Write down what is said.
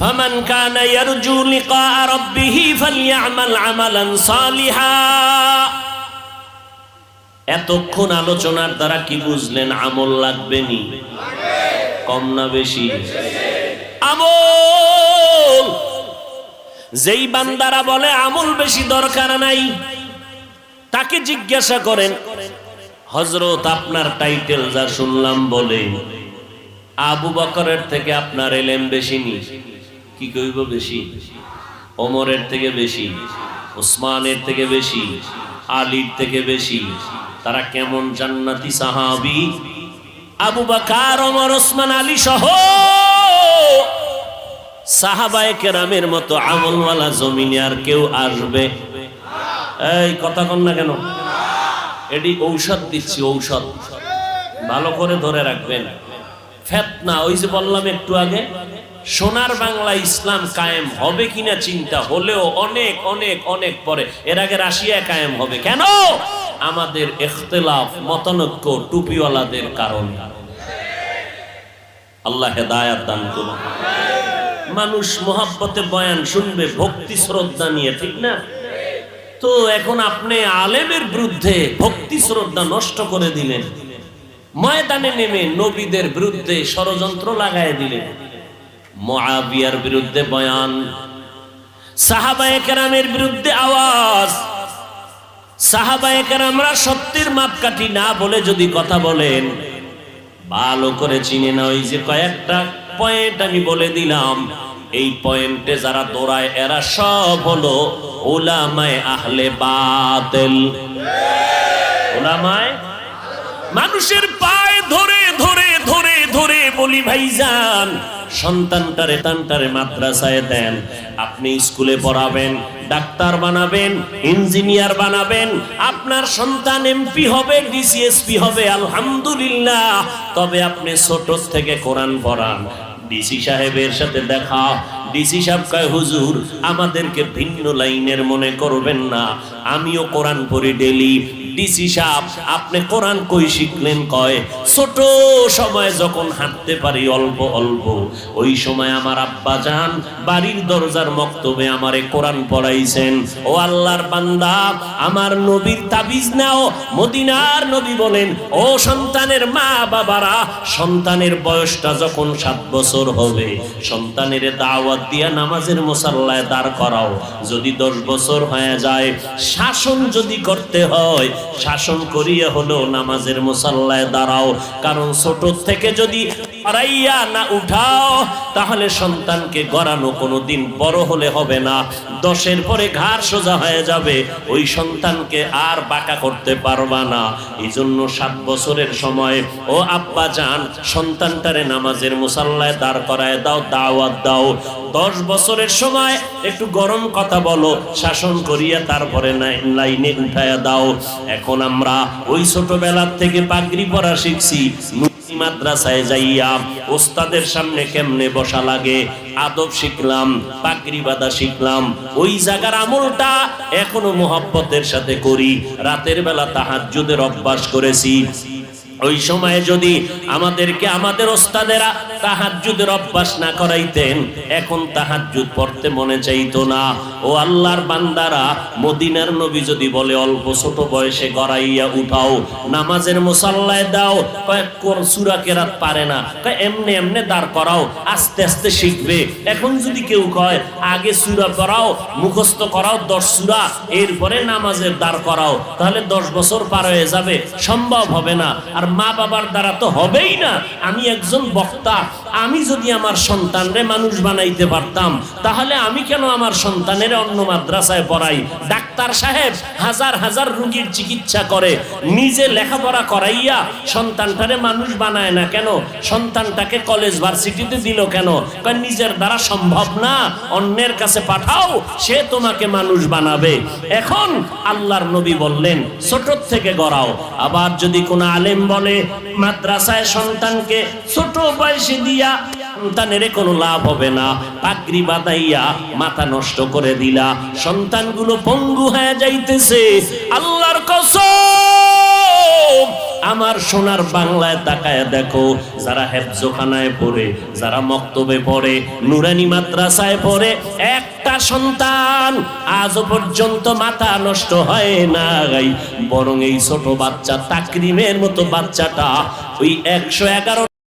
ফামান কানা ইয়ারজু লিকা রাব্বিহি ফালইআমাল আমালান সালিহা। এতক্ষণ আলোচনার দ্বারা কি বুঝলেন? আমল লাগবে নি? কম না বেশি? আমল। যেই বান্দারা বলে আমল বেশি দরকার নাই, তাকে জিজ্ঞাসা করেন, হযরত আপনার টাইটেল যা শুনলাম বলে আবু বকরের থেকে আপনার ইলম বেশি নি? কি কইব বেশি? ওমরের থেকে বেশি, উসমানের থেকে বেশি, আলীর থেকে বেশি। তারা কেমন জান্নাতি সাহাবী? আবু বকর, ওমর, ওসমান, আলী সহ সাহাবায়ে কেরামের মতো আমলওয়ালা জমিনে আর কেউ আসবে? এই কথা কন না কেন? এটি ঔষধ দিচ্ছি, ঔষধ ভালো করে ধরে রাখবেন। ফিতনা, ওই যে বললাম একটু আগে, সোনার বাংলা ইসলাম কায়েম হবে কিনা চিন্তা হলেও অনেক অনেক অনেক পরে। এর আগে রাশিয়া কায়েম হবে কেন? আমাদের ইখতিলাফ, মতানৈক্য, টুপিওয়ালাদের কারণে। আল্লাহ হেদায়েত দান করুন। মানুষ মোহাব্বতে বয়ান শুনবে ভক্তি শ্রদ্ধা নিয়ে, ঠিক না? তো এখন আপনি আলেমের বিরুদ্ধে ভক্তি শ্রদ্ধা নষ্ট করে দিলেন, ময়দানে নেমে নবীদের বিরুদ্ধে ষড়যন্ত্র লাগায় দিলেন। মুআবিয়ার বিরুদ্ধে বয়ান, সাহাবায়ে কেরামের বিরুদ্ধে আওয়াজ। সাহাবায়ে কেরামরা সত্যের মাপকাঠি না বলে যদি কথা বলেন, ভালো করে চিনে না। ওই যে কয়েকটা পয়েন্ট আমি বলে দিলাম, এই পয়েন্টে যারা দৌড়ায় এরা সব হলো উলামায়ে আহলে বাতিল। উলামায়ে, মানুষের পায়ে ধরে ধরে ধরে ধরে বলি, ভাইজান সন্তানটারে তান্টারে মাদ্রাসায় দেন। আপনি স্কুলে পড়াবেন, ডাক্তার বানাবেন, ইঞ্জিনিয়ার বানাবেন, আপনার সন্তান এমপি হবে, ডিসিএসপি হবে, আলহামদুলিল্লাহ। তবে আপনি ছোট থেকে কোরআন পড়ান। ডিসি সাহেবের সাথে দেখা, ডিসি সাহেব কয়, হুজুর আমাদেরকে ভিন্ন লাইনের মনে করবেন না, আমিও কোরআন পড়ি ডেলি। ডিসি সাহেব আপনি কোরআন কই শিখলেন? কয় ছোট সময় যখন হাঁটতে পারি অল্প অল্প, ওই সময় আমার আব্বা জান বাড়ির দরজার মক্তবে আমারে কোরআন পড়াইছেন। ও আল্লাহর বান্দা, আমার নবীর তাবিজ নাও। মদিনার নবী বলেন, ও সন্তানের মা বাবারা, সন্তানের বয়সটা যখন 7 বছর হবে, সন্তানের দাওয়াত দিয়া নামাজের মুসাল্লায় দাঁড় করাও। যদি 10 বছর হয়ে যায়, শাসন যদি করতে হয়, শাসন করিয়া হলো নামাজের মুসাল্লায় দাঁড়াও। কারণ ছোট থেকে যদি পারাইয়া না উঠাও, তাহলে সন্তানকে গড়ানো কোনোদিন বড় হলে হবে না। 10-এর পরে ঘাড় সোজা হয়ে যাবে, ওই সন্তানকে আর বাঁকা করতে পারবা না। এই জন্য 7 বছরের সময় ও আব্বা জান সন্তানটারে নামাজের মুসাল্লায় দাঁড় করায় দাও, দাওয়াত দাও। 10 বছরের সময় একটু গরম কথা বলো, শাসন করিয়া তারপরে লাইনে উঠায়া দাও। এখন আমরা ওই ছোটবেলার থেকে পাগড়ি পরা শিখছি। মাদ্রাসায় যাইয়া ওস্তাদের সামনে কেমনে বসা লাগে আদব শিখলাম, পাগড়ি বাঁধা শিখলাম। ওই জায়গার আমলটা এখনো মোহাব্বতের সাথে করি। রাতের বেলা তাহাজ্জুদের অভ্যাস করেছি। ওই সময়ে যদি আমাদেরকে আমাদের ওস্তাদেরা তাহাজ্জুদের অভ্যাস না করাইতেন, এখন তাহাজ্জুদ পড়তে মনে চাইতো না। ও আল্লাহর বান্দারা, মদিনার নবী যদি বলে অল্প ছোট বয়সে গড়াইয়া উঠাও, নামাজের মুসাল্লায় দাও, কয়েক সূরা কেরাত পারে না, কয় এমনে এমনে দাঁড় করাও, আস্তে আস্তে শিখবে। এখন যদি কেউ কয় আগে সূরা পড়াও, মুখস্থ করাও 10 সূরা, এরপরে নামাজের দাঁড় করাও, তাহলে 10 বছর পার হয়ে যাবে, সম্ভব হবে না। আর মা বাবার দ্বারা তো হবেই না। আমি একজন বক্তা, আমি যদি আমার সন্তানরে মানুষ বানাইতে পারতাম, তাহলে আমি কেন আমার সন্তানের অন্য মাদ্রাসায় পড়াই? ডাক্তার সাহেব হাজার হাজার রোগীর চিকিৎসা করে, নিজে লেখাপড়া করাইয়া সন্তানটারে মানুষ বানায় না কেন? সন্তানটাকে কলেজ ভার্সিটিতে দিল কেন? কারণ নিজের দ্বারা সম্ভব না, অন্যের কাছে পাঠাও, সে তোমাকে মানুষ বানাবে। এখন আল্লাহর নবী বললেন ছোট থেকে গড়াও। আবার যদি কোনো আলেম বলে মাদ্রাসায় সন্তানকে ছোট বয়সে দিয়া সন্তানের কোনো লাভ হবে না, পাগড়ি বাঁধাইয়া মাথা নষ্ট করে দিলা, সন্তানগুলো পঙ্গু হয়ে যাইতেছে। আল্লাহর কসম, আমার সোনার বাংলায় তাকায় দেখো, যারা হেফজখানায় পড়ে, যারা মক্তবে পড়ে, নুরানি মাদ্রাসায় পড়ে, একটা সন্তান আজও পর্যন্ত মাথা নষ্ট হয় নাই। বরং এই ছোট বাচ্চা তাকরিমের মতো বাচ্চাটা ওই 111